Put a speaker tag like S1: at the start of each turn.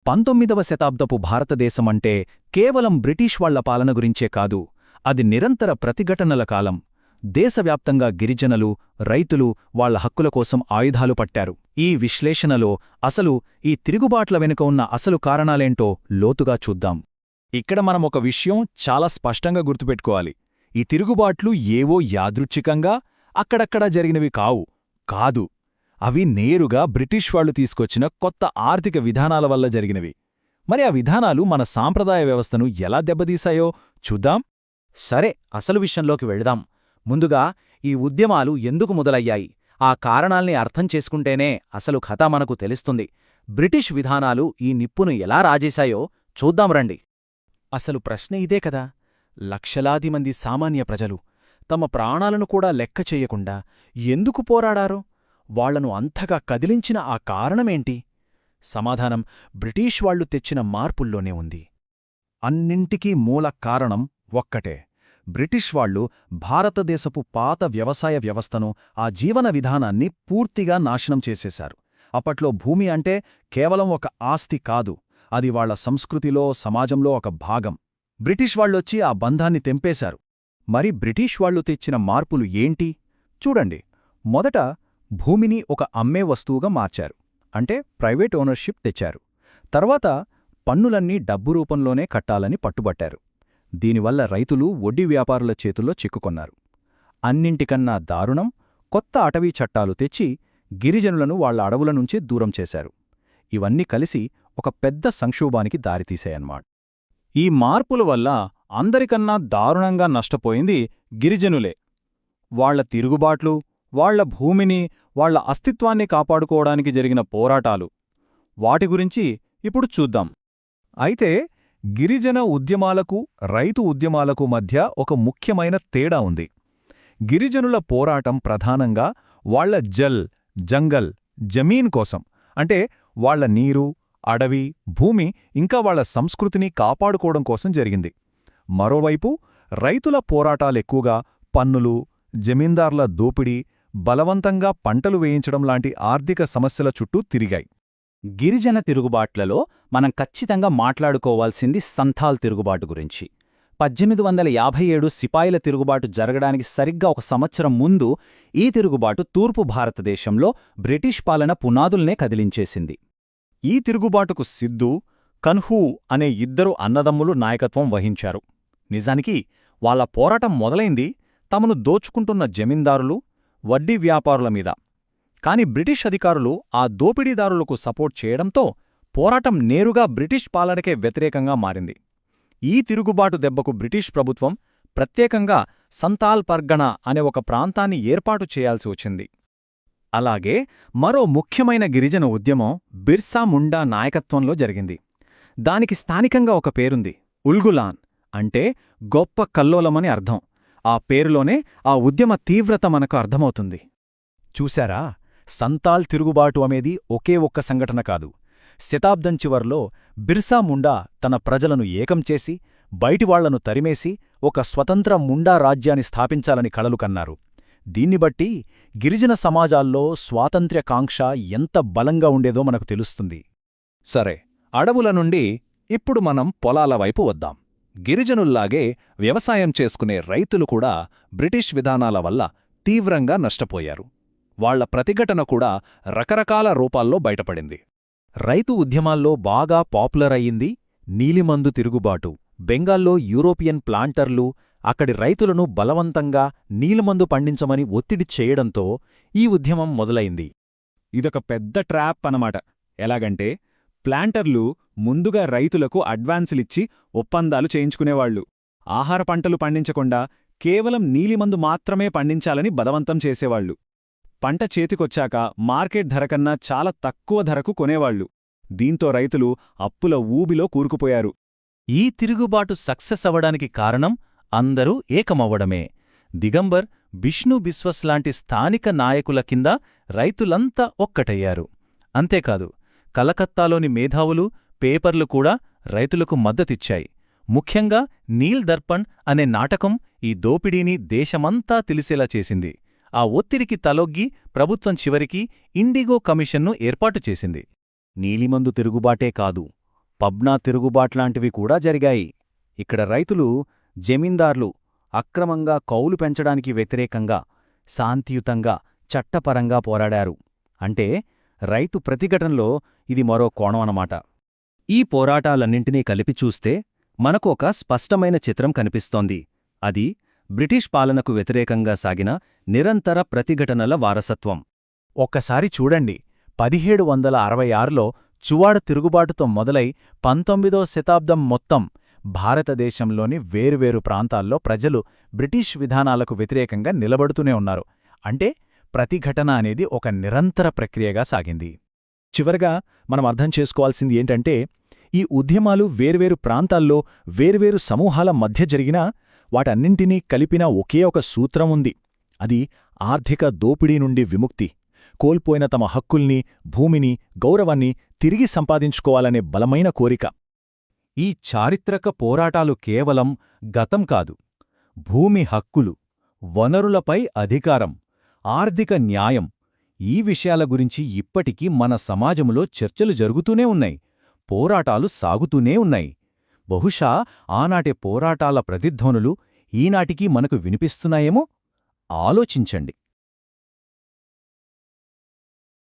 S1: 19వ శతాబ్దపు భారతదేశమంటే కేవలం బ్రిటిష్ వాళ్ల పాలన గురించే కాదు, అది నిరంతర ప్రతిఘటనల కాలం. దేశవ్యాప్తంగా గిరిజనులు, రైతులు వాళ్ల హక్కుల కోసం ఆయుధాలు పట్టారు. ఈ విశ్లేషణలో అసలు ఈ తిరుగుబాట్ల వెనుక ఉన్న అసలు కారణాలేంటో లోతుగా చూద్దాం. ఇక్కడ మనం ఒక విషయం చాలా స్పష్టంగా గుర్తుపెట్టుకోవాలి. ఈ తిరుగుబాట్లు ఏవో యాదృచ్ఛికంగా అక్కడక్కడా జరిగినవి కాదు. అవి నేరుగా బ్రిటిష్ వాళ్లు తీసుకొచ్చిన కొత్త ఆర్థిక విధానాల వల్ల జరిగినవి. మరి ఆ విధానాలు మన సాంప్రదాయ వ్యవస్థను ఎలా దెబ్బతీశాయో చూద్దాం.
S2: సరే, అసలు విషయంలోకి వెళదాం. ముందుగా ఈ ఉద్యమాలు ఎందుకు మొదలయ్యాయి, ఆ కారణాల్ని అర్థం చేసుకుంటేనే అసలు కథ మనకు తెలుస్తుంది. బ్రిటిష్ విధానాలు ఈ నిప్పును ఎలా రాజేశాయో చూద్దాం రండి.
S3: అసలు ప్రశ్న ఇదే కదా. లక్షలాది మంది సామాన్య ప్రజలు తమ ప్రాణాలను కూడా లెక్క చెయ్యకుండా ఎందుకు పోరాడారో, వాళ్లను అంతగా కదిలించిన ఆ కారణమేంటి? సమాధానం బ్రిటిష్ వాళ్లు తెచ్చిన మార్పుల్లోనే ఉంది.
S1: అన్నింటికీ మూల కారణం ఒక్కటే. బ్రిటిష్ వాళ్లు భారతదేశపు పాత వ్యవసాయ వ్యవస్థను, ఆ జీవన విధానాన్ని పూర్తిగా నాశనం చేసేశారు. అప్పట్లో భూమి అంటే కేవలం ఒక ఆస్తి కాదు, అది వాళ్ల సంస్కృతిలో, సమాజంలో ఒక భాగం. బ్రిటిష్ వాళ్లొచ్చి ఆ బంధాన్ని తెంపేశారు. మరి బ్రిటిష్ వాళ్లు తెచ్చిన మార్పులు ఏంటి? చూడండి. మొదట భూమిని ఒక అమ్మే వస్తువుగా మార్చారు, అంటే ప్రైవేట్ ఓనర్షిప్ తెచ్చారు. తర్వాత పన్నులన్నీ డబ్బు రూపంలోనే కట్టాలని పట్టుబట్టారు. దీనివల్ల రైతులు వడ్డీ వ్యాపారుల చేతుల్లో చిక్కుకొన్నారు. అన్నింటికన్నా దారుణం, కొత్త అటవీ చట్టాలు తెచ్చి గిరిజనులను వాళ్ల అడవుల నుంచే దూరం చేశారు. ఇవన్నీ కలిసి ఒక పెద్ద సంక్షోభానికి దారితీశాయన్నమాట. ఈ మార్పుల వల్ల అందరికన్నా దారుణంగా నష్టపోయింది గిరిజనులే. వాళ్ల తిరుగుబాట్లు, వాళ్ల భూమిని, వాళ్ల అస్తిత్వాన్ని కాపాడుకోవడానికి జరిగిన పోరాటాలు, వాటి గురించి ఇప్పుడు చూద్దాం. అయితే గిరిజన ఉద్యమాలకు, రైతు ఉద్యమాలకు మధ్య ఒక ముఖ్యమైన తేడా ఉంది. గిరిజనుల పోరాటం ప్రధానంగా వాళ్ల జంగల్, జమీన్ కోసం, అంటే వాళ్ల నీరు, అడవి, భూమి ఇంకా వాళ్ల సంస్కృతిని కాపాడుకోవడం కోసం జరిగింది. మరోవైపు రైతుల పోరాటాలెక్కువగా పన్నులు, జమీందార్ల దోపిడీ, బలవంతంగా పంటలు వేయించడం లాంటి ఆర్థిక సమస్యల చుట్టూ తిరిగాయి.
S2: గిరిజన తిరుగుబాట్లలో మనం ఖచ్చితంగా మాట్లాడుకోవాల్సింది సంథాల్ తిరుగుబాటు గురించి. 1857 సిపాయిల తిరుగుబాటు జరగడానికి సరిగ్గా ఒక సంవత్సరం ముందు ఈ తిరుగుబాటు తూర్పు భారతదేశంలో బ్రిటిష్ పాలన పునాదుల్నే కదిలించేసింది.
S1: ఈ తిరుగుబాటుకు సిద్ధూ, కన్హూ అనే ఇద్దరు అన్నదమ్ములు నాయకత్వం వహించారు. నిజానికి వాళ్ల పోరాటం మొదలైంది తమను దోచుకుంటున్న జమీందారులు, వడ్డీ వ్యాపారుల మీద. కాని బ్రిటిష్ అధికారులు ఆ దోపిడీదారులకు సపోర్ట్ చేయడంతో పోరాటం నేరుగా బ్రిటిష్ పాలనకే వ్యతిరేకంగా మారింది. ఈ తిరుగుబాటు దెబ్బకు బ్రిటిష్ ప్రభుత్వం ప్రత్యేకంగా సంతాల్ పర్గణ అనే ఒక ప్రాంతాన్ని ఏర్పాటు చేయాల్సి వచ్చింది. అలాగే మరో ముఖ్యమైన గిరిజన ఉద్యమం బిర్సా ముండా నాయకత్వంలో జరిగింది. దానికి స్థానికంగా ఒక పేరుంది, ఉల్గులాన్, అంటే గొప్ప కల్లోలమని అర్థం. ఆ పేరులోనే ఆ ఉద్యమ తీవ్రత మనకు అర్థమవుతుంది. చూశారా, సంతాల్ తిరుగుబాటు అనేది ఒకే ఒక్క సంఘటన కాదు. శతాబ్దం చివర్లో బిర్సా ముండా తన ప్రజలను ఏకం చేసి, బయటివాళ్లను తరిమేసి ఒక స్వతంత్ర ముండా రాజ్యాన్ని స్థాపించాలని కలలు కన్నారు. దీన్నిబట్టి గిరిజన సమాజాల్లో స్వాతంత్ర్యకాంక్ష ఎంత బలంగా ఉండేదో మనకు తెలుస్తుంది. సరే, అడవుల నుండి ఇప్పుడు మనం పొలాల వైపు వద్దాం. గిరిజనుల్లాగే వ్యవసాయం చేసుకునే రైతులు కూడా బ్రిటిష్ విధానాల వల్ల తీవ్రంగా నష్టపోయారు. వాళ్ల ప్రతిఘటన కూడా రకరకాల రూపాల్లో బయటపడింది. రైతు ఉద్యమాల్లో బాగా పాపులర్ అయ్యింది నీలిమందు తిరుగుబాటు. బెంగాల్లో యూరోపియన్ ప్లాంటర్లు అక్కడి రైతులను బలవంతంగా నీలిమందు పండించమని ఒత్తిడి చేయడంతో ఈ ఉద్యమం మొదలైంది. ఇదొక పెద్ద ట్రాప్ అన్నమాట. ఎలాగంటే, ప్లాంటర్లు ముందుగా రైతులకు అడ్వాన్సులిచ్చి ఒప్పందాలు చేయించుకునేవాళ్లు. ఆహార పంటలు పండించకుండా కేవలం నీలిమందు మాత్రమే పండించాలని బలవంతం చేసేవాళ్లు. పంట చేతికొచ్చాక మార్కెట్ ధర కన్నా చాలా తక్కువ ధరకు కొనేవాళ్లు. దీంతో రైతులు అప్పుల ఊబిలో కూరుకుపోయారు. ఈ తిరుగుబాటు సక్సెస్ అవ్వడానికి కారణం అందరూ ఏకమవ్వడమే. దిగంబర్, బిష్ణు బిస్వస్ లాంటి స్థానిక నాయకుల కింద రైతులంతా ఒక్కటయ్యారు. అంతేకాదు, కలకత్తాలోని మేధావులు, పేపర్లు కూడా రైతులకు మద్దతిచ్చాయి. ముఖ్యంగా నీల్ దర్పణ్ అనే నాటకం ఈ దోపిడీని దేశమంతా తెలిసేలా చేసింది. ఆ ఒత్తిడికి తలొగ్గి ప్రభుత్వం చివరికి ఇండిగో కమిషన్ను ఏర్పాటు చేసింది. నీలిమందు తిరుగుబాటే కాదు,
S2: పబ్నా తిరుగుబాట్లాంటివి కూడా జరిగాయి. ఇక్కడ రైతులు, జమీందార్లు అక్రమంగా కౌలు పెంచడానికి వ్యతిరేకంగా, శాంతియుతంగా, చట్టపరంగా పోరాడారు. అంటే రైతు ప్రతిఘటనలో ఇది మరో కోణమనమాట. ఈ పోరాటాలన్నింటినీ కలిపి చూస్తే మనకు ఒక స్పష్టమైన చిత్రం కనిపిస్తోంది. అది బ్రిటిష్ పాలనకు వ్యతిరేకంగా సాగిన నిరంతర ప్రతిఘటనల వారసత్వం.
S3: ఒక్కసారి చూడండి, 1766లో చువాడ తిరుగుబాటుతో మొదలై 19వ శతాబ్దం మొత్తం భారతదేశంలోని వేర్వేరు ప్రాంతాల్లో ప్రజలు బ్రిటిష్ విధానాలకు వ్యతిరేకంగా నిలబడుతూనే ఉన్నారు. అంటే ప్రతిఘటన అనేది ఒక నిరంతర ప్రక్రియగా సాగింది. చివరగా మనం అర్థం చేసుకోవాల్సింది ఏంటంటే, ఈ ఉద్యమాలు వేర్వేరు ప్రాంతాల్లో వేర్వేరు సమూహాల మధ్య జరిగినా వాటన్నింటినీ కలిపిన ఒకే ఒక సూత్రం ఉంది. అది ఆర్థిక దోపిడీ నుండి విముక్తి, కోల్పోయిన తమ హక్కుల్ని, భూమిని, గౌరవాన్ని తిరిగి సంపాదించుకోవాలనే బలమైన కోరిక.
S2: ఈ చారిత్రక పోరాటాలు కేవలం గతం కాదు. భూమి హక్కులు, వనరులపై అధికారం, ఆర్థిక న్యాయం, ఈ విషయాల గురించి ఇప్పటికీ మన సమాజంలో చర్చలు జరుగుతూనే ఉన్నాయి, పోరాటాలు సాగుతూనే ఉన్నాయి. బహుశా ఆనాటి పోరాటాల ప్రతిధ్వనులు ఈనాటికి మనకు వినిపిస్తున్నాయేమో? ఆలోచించండి.